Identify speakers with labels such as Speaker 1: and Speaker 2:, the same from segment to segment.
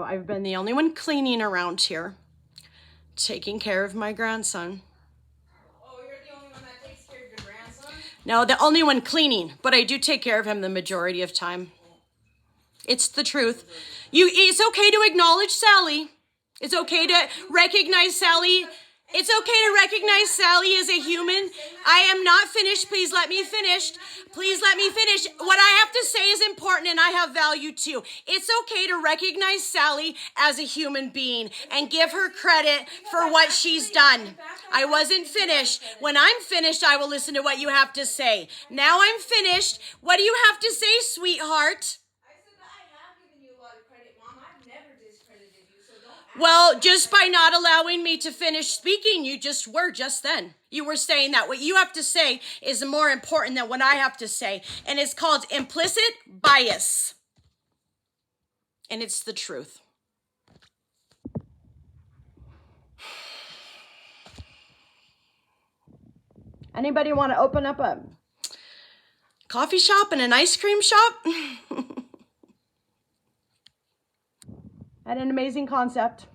Speaker 1: I've been the only one cleaning around here, taking care of my grandson.
Speaker 2: Oh, you're the only one that takes care of your grandson?
Speaker 1: No, the only one cleaning, but I do take care of him the majority of time. It's the truth. It's okay to acknowledge Sally. It's okay to recognize Sally. It's okay to recognize Sally as a human. I am not finished. Please let me finish. Please let me finish. What I have to say is important and I have value too. It's okay to recognize Sally as a human being and give her credit for what she's done. I wasn't finished. When I'm finished, I will listen to what you have to say. Now I'm finished. What do you have to say, sweetheart? Well, just by not allowing me to finish speaking, you just were just then. You were saying that what you have to say is more important than what I have to say. And it's called implicit bias. And it's the truth. Anybody want to open up a coffee shop and an ice cream shop? Had an amazing concept.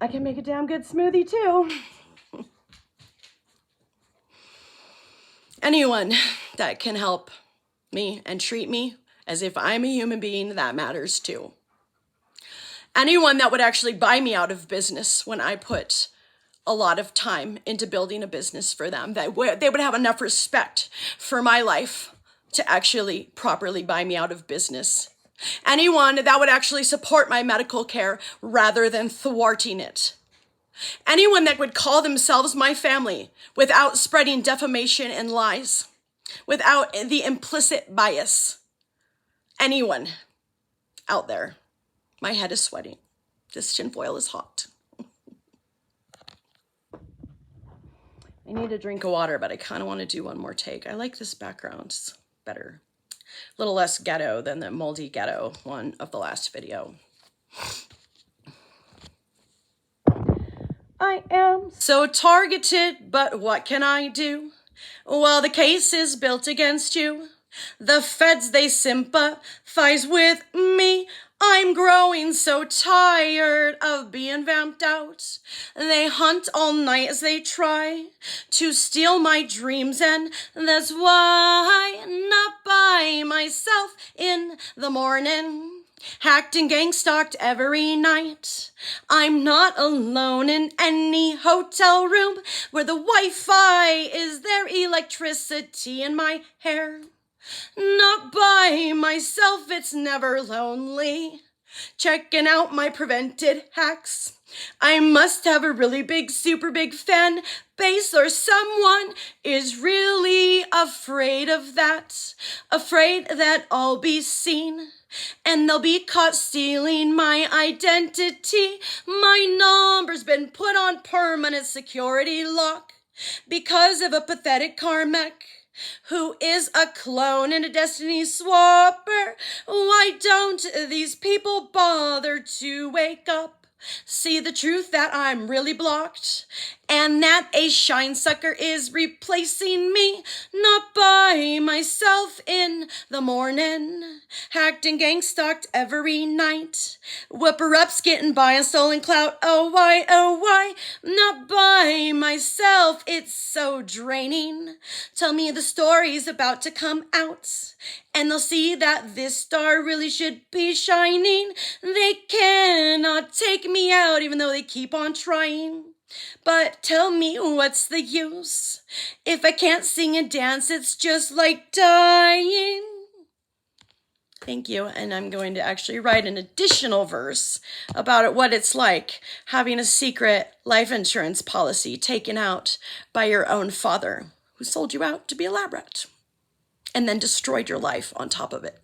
Speaker 1: I can make a damn good smoothie too. Anyone that can help me and treat me as if I'm a human being, that matters too. Anyone that would actually buy me out of business when I put a lot of time into building a business for them, that they would have enough respect for my life to actually properly buy me out of business. Anyone that would actually support my medical care rather than thwarting it. Anyone that would call themselves my family without spreading defamation and lies, without the implicit bias. Anyone out there. My head is sweating. This tinfoil is hot. I need a drink of water, but I kind of want to do one more take. I like this background. It's better. A little less ghetto than the moldy ghetto one of the last video. I am so targeted, but what can I do? Well, the case is built against you. The feds, they sympathize with me. I'm growing so tired of being vamped out. They hunt all night as they try to steal my dreams, and that's why I'm not by myself in the morning. Hacked and gang stalked every night. I'm not alone in any hotel room where the Wi-Fi is their electricity in my hair. Not by myself, it's never lonely. Checking out my prevented hacks. I must have a really big, super big fan base, or someone is really afraid of that. Afraid that I'll be seen and they'll be caught stealing my identity. My number's been put on permanent security lock because of a pathetic Carmack who is a clone and a destiny swapper. Why don't these people bother to wake up, see the truth that I'm really blocked, and that a shine sucker is replacing me? Not by myself in the morning. Hacked and gang stalked every night. Whipper-ups getting by on stolen clout. Oh why, oh why? Not by myself, it's so draining. Tell me the story's about to come out, and they'll see that this star really should be shining. They cannot take me out even though they keep on trying. But tell me, what's the use? If I can't sing and dance, it's just like dying. Thank you. And I'm going to actually write an additional verse about what it's like having a secret life insurance policy taken out by your own father, who sold you out to be a lab rat and then destroyed your life on top of it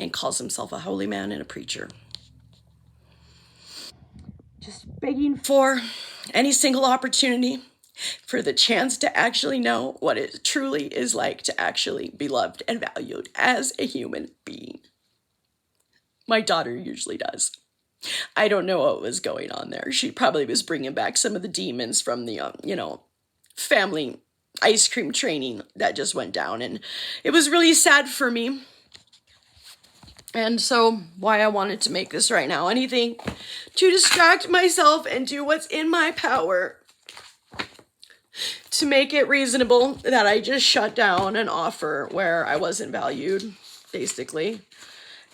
Speaker 1: and calls himself a holy man and a preacher. Just begging for any single opportunity for the chance to actually know what it truly is like to actually be loved and valued as a human being. My daughter usually does. I don't know what was going on there. She probably was bringing back some of the demons from the, family ice cream training that just went down. And it was really sad for me. And so why I wanted to make this right now, anything to distract myself and do what's in my power to make it reasonable that I just shut down an offer where I wasn't valued, basically.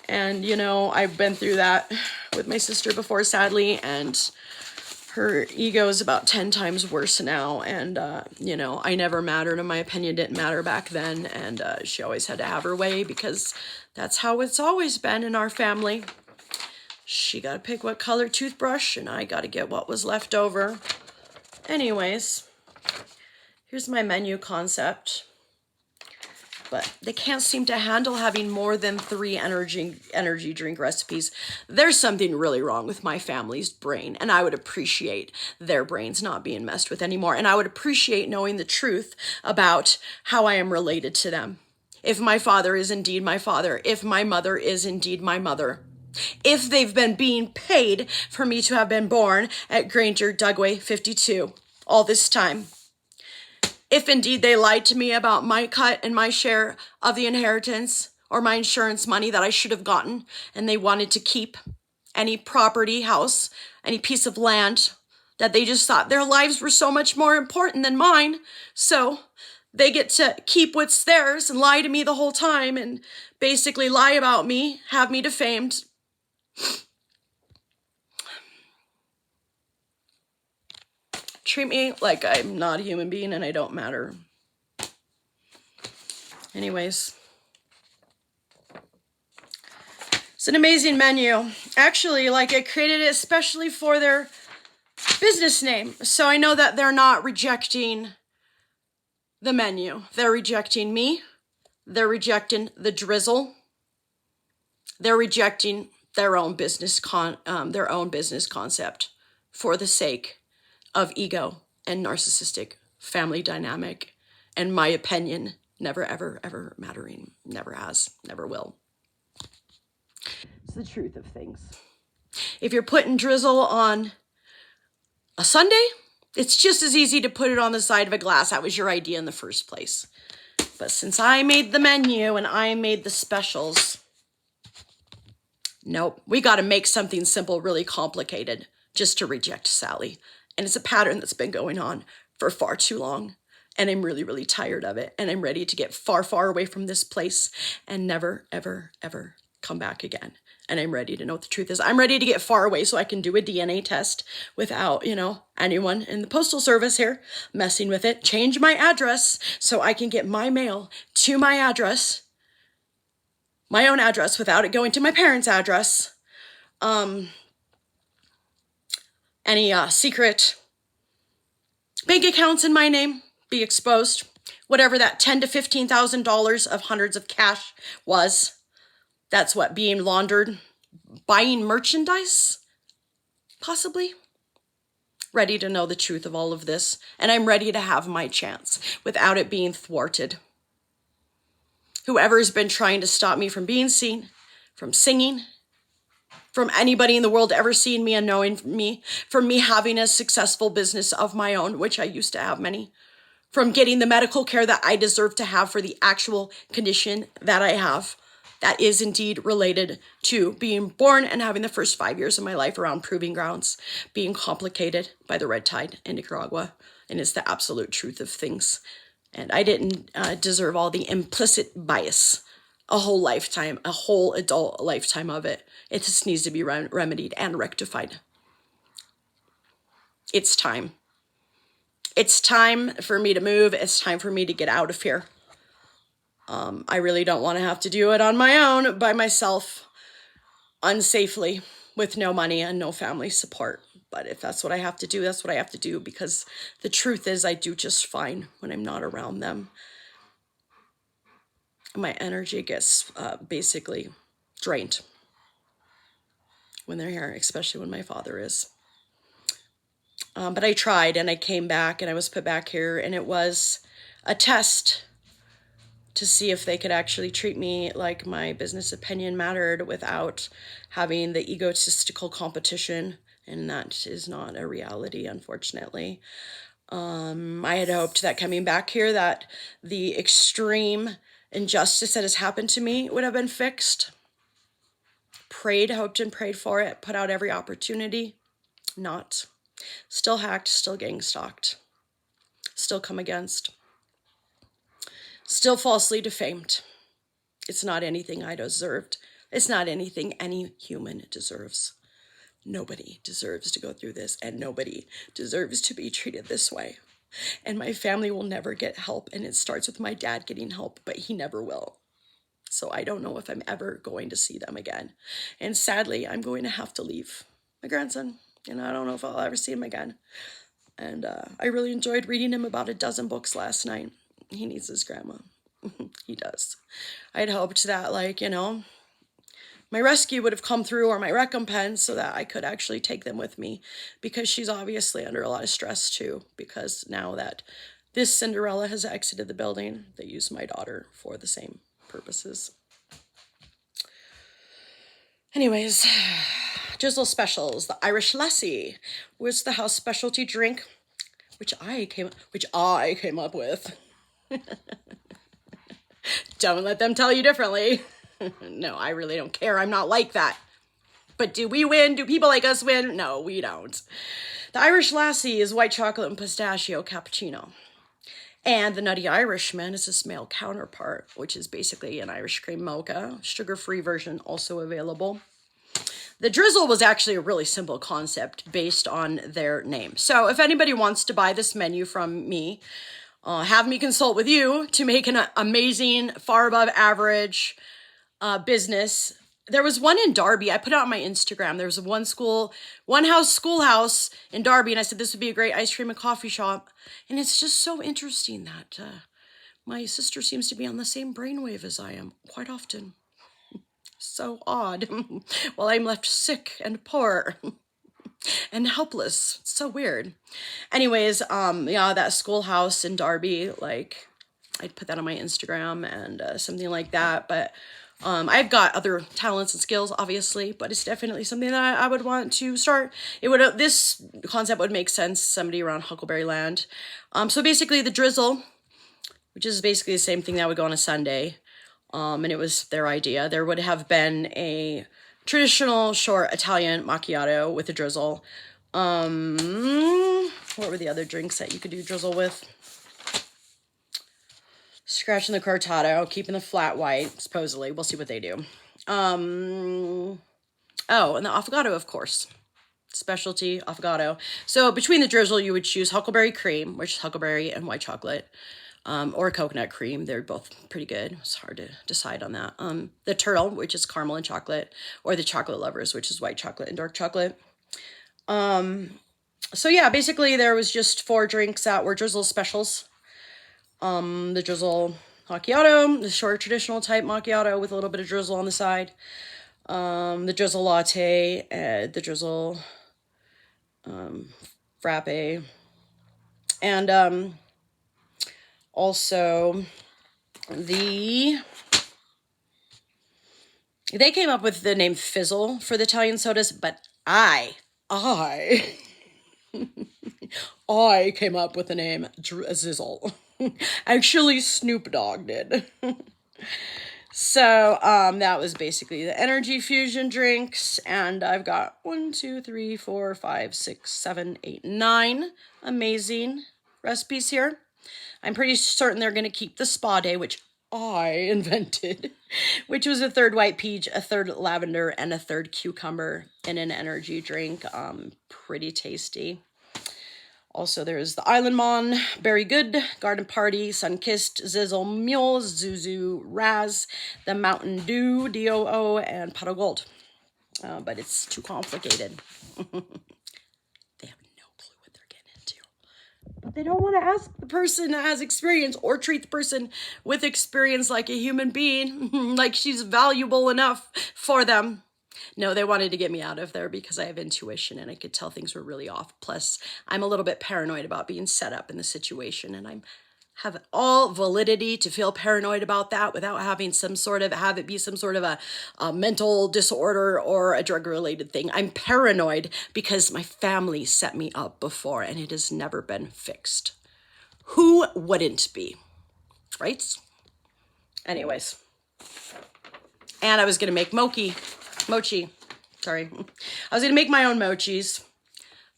Speaker 1: And, you know, I've been through that with my sister before, sadly, and her ego is about 10 times worse now. And, you know, I never mattered, and my opinion didn't matter back then. And she always had to have her way because that's how it's always been in our family. She got to pick what color toothbrush, and I got to get what was left over. Anyways, here's my menu concept. But they can't seem to handle having more than 3 energy drink recipes. There's something really wrong with my family's brain, and I would appreciate their brains not being messed with anymore. And I would appreciate knowing the truth about how I am related to them. If my father is indeed my father, if my mother is indeed my mother, if they've been being paid for me to have been born at Granger Dugway 52 all this time. If indeed they lied to me about my cut and my share of the inheritance or my insurance money that I should have gotten, and they wanted to keep any property, house, any piece of land, that they just thought their lives were so much more important than mine, so they get to keep what's theirs and lie to me the whole time and basically lie about me, have me defamed. Treat me like I'm not a human being and I don't matter. Anyways. It's an amazing menu. Actually, like, I created it especially for their business name. So I know that they're not rejecting the menu. They're rejecting me. They're rejecting the drizzle. They're rejecting their own business concept for the sake of ego and narcissistic family dynamic, and my opinion never, ever, ever mattering. Never has, never will. It's the truth of things. If you're putting drizzle on a sundae, it's just as easy to put it on the side of a glass. That was your idea in the first place. But since I made the menu and I made the specials, nope, we got to make something simple really complicated just to reject Sally. And it's a pattern that's been going on for far too long. And I'm really, really tired of it. And I'm ready to get far, far away from this place and never, ever, ever come back again. And I'm ready to know what the truth is. I'm ready to get far away so I can do a DNA test without, you know, anyone in the postal service here messing with it. Change my address so I can get my mail to my address, my own address, without it going to my parents' address. Any secret bank accounts in my name be exposed. Whatever that $10,000 to $15,000 of hundreds of cash was, that's what being laundered. Buying merchandise, possibly. Ready to know the truth of all of this, and I'm ready to have my chance without it being thwarted. Whoever's been trying to stop me from being seen, from singing, from anybody in the world ever seeing me and knowing me, from me having a successful business of my own, which I used to have many, from getting the medical care that I deserve to have for the actual condition that I have, that is indeed related to being born and having the first 5 years of my life around proving grounds, being complicated by the red tide in Nicaragua. And it's the absolute truth of things. And I didn't deserve all the implicit bias, a whole lifetime, a whole adult lifetime of it. It just needs to be remedied and rectified. It's time. It's time for me to move. It's time for me to get out of here. I really don't want to have to do it on my own, by myself, unsafely, with no money and no family support. But if that's what I have to do, that's what I have to do, because the truth is I do just fine when I'm not around them. My energy gets basically drained when they're here, especially when my father is. But I tried, and I came back, and I was put back here, and it was a test to see if they could actually treat me like my business opinion mattered without having the egotistical competition. And that is not a reality, unfortunately. I had hoped that coming back here that the extreme injustice that has happened to me would have been fixed. prayed, hoped and prayed for it, put out every opportunity. Not. Still hacked, still gang stalked, still come against, still falsely defamed. It's not anything I deserved. It's not anything any human deserves. Nobody deserves to go through this, and nobody deserves to be treated this way. And my family will never get help, and it starts with my dad getting help, but he never will. So I don't know if I'm ever going to see them again. And sadly, I'm going to have to leave my grandson, and I don't know if I'll ever see him again. And I really enjoyed reading him about a dozen books last night. He needs his grandma. He does. I'd hoped that, like, you know, my rescue would have come through, or my recompense, so that I could actually take them with me, because she's obviously under a lot of stress too, because now that this Cinderella has exited the building, they use my daughter for the same purposes. Anyways, Drizzle Specials, the Irish Lassie was the house specialty drink, which I came up with. Don't let them tell you differently. No, I really don't care. I'm not like that. But do we win? Do people like us win? No, we don't. The Irish Lassie is white chocolate and pistachio cappuccino. And the Nutty Irishman is its male counterpart, which is basically an Irish cream mocha. Sugar-free version also available. The drizzle was actually a really simple concept based on their name. So if anybody wants to buy this menu from me, have me consult with you to make an amazing, far above average business. There was one in Derby. I put it on my Instagram. There was schoolhouse in Derby, and I said this would be a great ice cream and coffee shop. And it's just so interesting that my sister seems to be on the same brainwave as I am quite often. So odd. While I'm left sick and poor and helpless. It's so weird. Anyways, yeah, that schoolhouse in Derby, like, I'd put that on my Instagram and something like that. But I've got other talents and skills, obviously, but it's definitely something that I would want to start. This concept would make sense somebody around Huckleberry Land. So basically the drizzle, which is basically the same thing that would go on a Sunday. And it was their idea. There would have been a traditional short Italian macchiato with a drizzle. What were the other drinks that you could do drizzle with? Scratching the cortado, keeping the flat white, supposedly. We'll see what they do. Oh, and the affogato, of course. Specialty affogato. So between the drizzle, you would choose huckleberry cream, which is huckleberry and white chocolate, or coconut cream. They're both pretty good. It's hard to decide on that. The turtle, which is caramel and chocolate, or the chocolate lovers, which is white chocolate and dark chocolate. So yeah, basically there was just 4 drinks that were drizzle specials. The drizzle macchiato, the short traditional type macchiato with a little bit of drizzle on the side. The drizzle latte, the drizzle frappe, and also they came up with the name Fizzle for the Italian sodas, but I came up with the name Zizzle. Actually, Snoop Dogg did. So, that was basically the energy fusion drinks, and I've got 1, 2, 3, 4, 5, 6, 7, 8, 9 amazing recipes here. I'm pretty certain they're going to keep the spa day, which I invented, which was a third white peach, a third lavender, and a third cucumber in an energy drink. Pretty tasty. Also, there's the Island Mon, Berry Good, Garden Party, Sunkissed, Zizzle Mule, Zuzu Raz, the Mountain Dew, DOO, and Pot of Gold. But it's too complicated. They have no clue what they're getting into. But they don't want to ask the person that has experience or treat the person with experience like a human being, like she's valuable enough for them. No, they wanted to get me out of there because I have intuition and I could tell things were really off. Plus, I'm a little bit paranoid about being set up in the situation, and I have all validity to feel paranoid about that without having have it be some sort of a mental disorder or a drug-related thing. I'm paranoid because my family set me up before and it has never been fixed. Who wouldn't be, right? Anyways. And I was going to make mochi Mochi. Sorry. I was going to make my own mochis.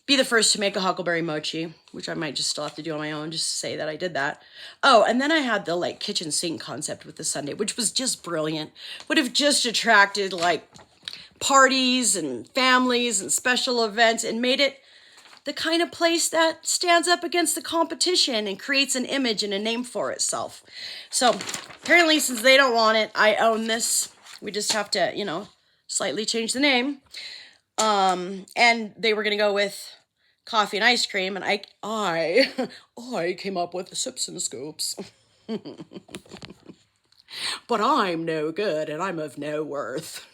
Speaker 1: Be the first to make a huckleberry mochi, which I might just still have to do on my own just to say that I did that. Oh, and then I had the like kitchen sink concept with the sundae, which was just brilliant. Would have just attracted like parties and families and special events and made it the kind of place that stands up against the competition and creates an image and a name for itself. So apparently, since they don't want it, I own this. We just have to, you know, slightly change the name. And they were going to go with coffee and ice cream, and I came up with the sips and scoops. But I'm no good, and I'm of no worth.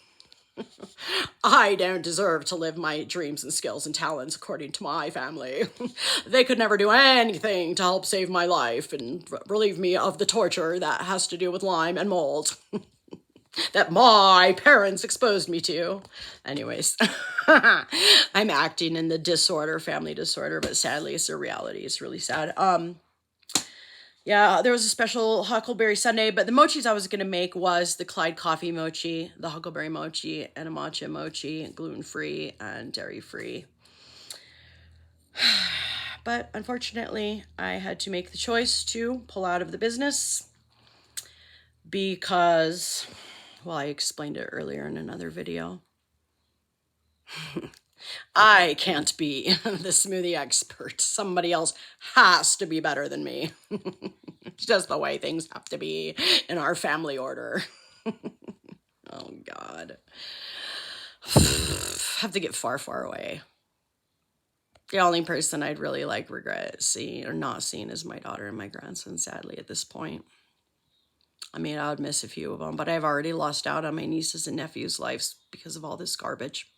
Speaker 1: I don't deserve to live my dreams and skills and talents according to my family. They could never do anything to help save my life and relieve me of the torture that has to do with Lyme and mold that my parents exposed me to. Anyways, I'm acting in the disorder, family disorder, but sadly it's a reality. It's really sad. Yeah, there was a special huckleberry sundae, but the mochis I was going to make was the Clyde coffee mochi, the huckleberry mochi, and a matcha mochi, gluten-free and dairy-free. But unfortunately, I had to make the choice to pull out of the business because, well, I explained it earlier in another video. I can't be the smoothie expert. Somebody else has to be better than me. It's just the way things have to be in our family order. Oh, God. Have to get far, far away. The only person I'd really like regret seeing or not seeing is my daughter and my grandson, sadly, at this point. I mean, I would miss a few of them, but I've already lost out on my nieces and nephews' lives because of all this garbage.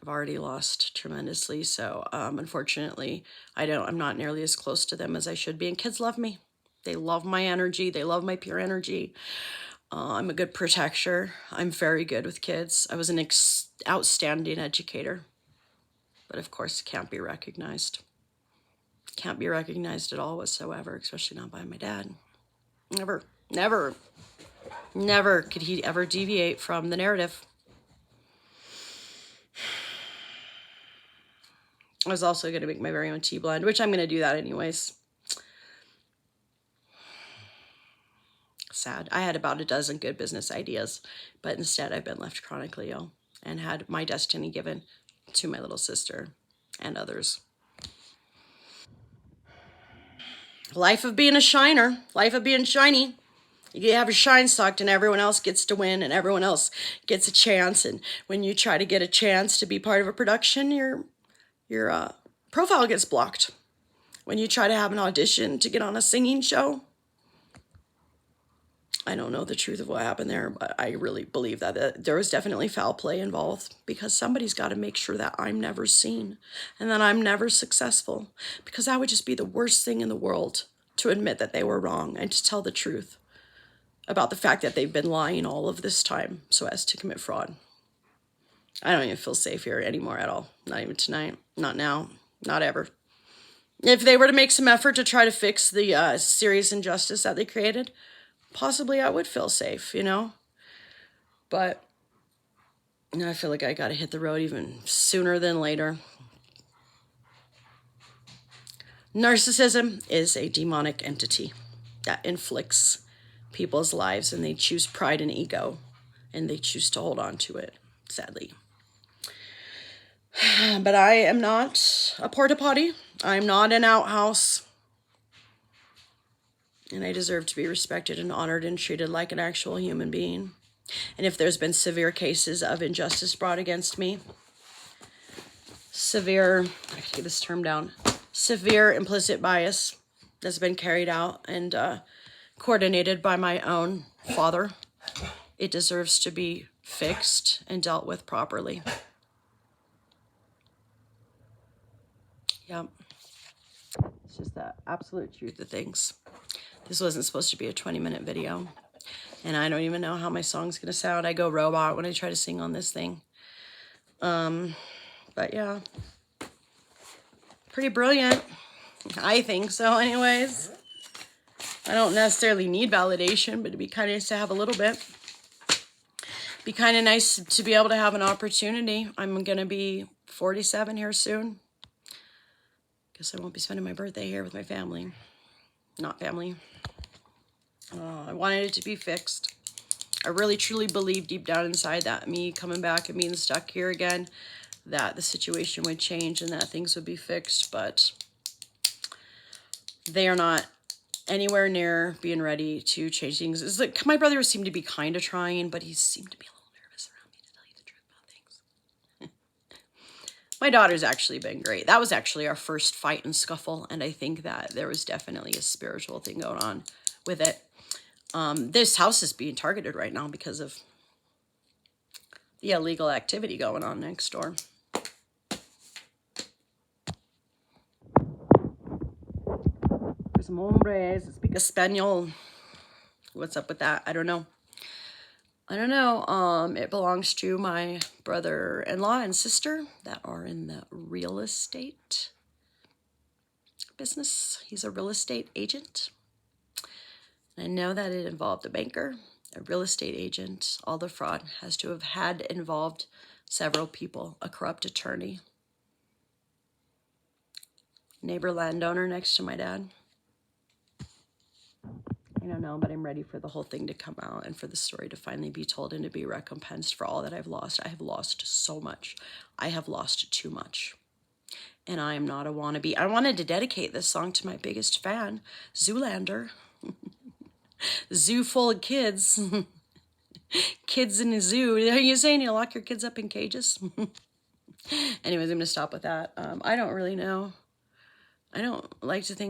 Speaker 1: I've already lost tremendously, so unfortunately, I'm not nearly as close to them as I should be, and kids love me. They love my energy. They love my pure energy. I'm a good protector. I'm very good with kids. I was an outstanding educator, but of course, can't be recognized. Can't be recognized at all whatsoever, especially not by my dad. Never could he ever deviate from the narrative. I was also going to make my very own tea blend, which I'm going to do that anyways. Sad. I had about a dozen good business ideas, but instead I've been left chronically ill and had my destiny given to my little sister and others. Life of being a shiner. Life of being shiny. You have your shine sucked and everyone else gets to win and everyone else gets a chance. And when you try to get a chance to be part of a production, your profile gets blocked. When you try to have an audition to get on a singing show, I don't know the truth of what happened there, but I really believe that there was definitely foul play involved because somebody's got to make sure that I'm never seen and that I'm never successful, because that would just be the worst thing in the world, to admit that they were wrong and to tell the truth about the fact that they've been lying all of this time so as to commit fraud. I don't even feel safe here anymore at all. Not even tonight. Not now. Not ever. If they were to make some effort to try to fix the serious injustice that they created, possibly I would feel safe, you know? But I feel like I gotta hit the road even sooner than later. Narcissism is a demonic entity that inflicts people's lives, and they choose pride and ego, and they choose to hold on to it, sadly. But I am not a porta potty. I'm not an outhouse. And I deserve to be respected and honored and treated like an actual human being. And if there's been severe cases of injustice brought against me, severe, I can get this term down, severe implicit bias that's been carried out and coordinated by my own father, it deserves to be fixed and dealt with properly. Yep. It's just the absolute truth of things. This wasn't supposed to be a 20-minute video. And I don't even know how my song's going to sound. I go robot when I try to sing on this thing. But yeah. Pretty brilliant. I think so anyways. I don't necessarily need validation, but it'd be kind of nice to have a little bit. be kind of nice to be able to have an opportunity. I'm going to be 47 here soon. Guess I won't be spending my birthday here with my family. Not family. I wanted it to be fixed. I really truly believe deep down inside that me coming back and being stuck here again, that the situation would change and that things would be fixed, but they are not anywhere near being ready to change things. It's like my brother seemed to be kind of trying, but he seemed to be a little nervous around me, to tell you the truth about things. My daughter's actually been great. That was actually our first fight and scuffle, and I think that there was definitely a spiritual thing going on with it. This house is being targeted right now because of the illegal activity going on next door. Some hombres that speak Espanol. What's up with that? I don't know. It belongs to my brother-in-law and sister that are in the real estate business. He's a real estate agent. I know that it involved a banker, a real estate agent. All the fraud has to have had involved several people, a corrupt attorney, neighbor landowner next to my dad. I don't know, but I'm ready for the whole thing to come out and for the story to finally be told and to be recompensed for all that I've lost. I have lost so much. I have lost too much. And I am not a wannabe. I wanted to dedicate this song to my biggest fan, Zoolander. Zoo full of kids. Kids in a zoo. Are you saying you lock your kids up in cages? Anyways, I'm going to stop with that. I don't really know. I don't like to think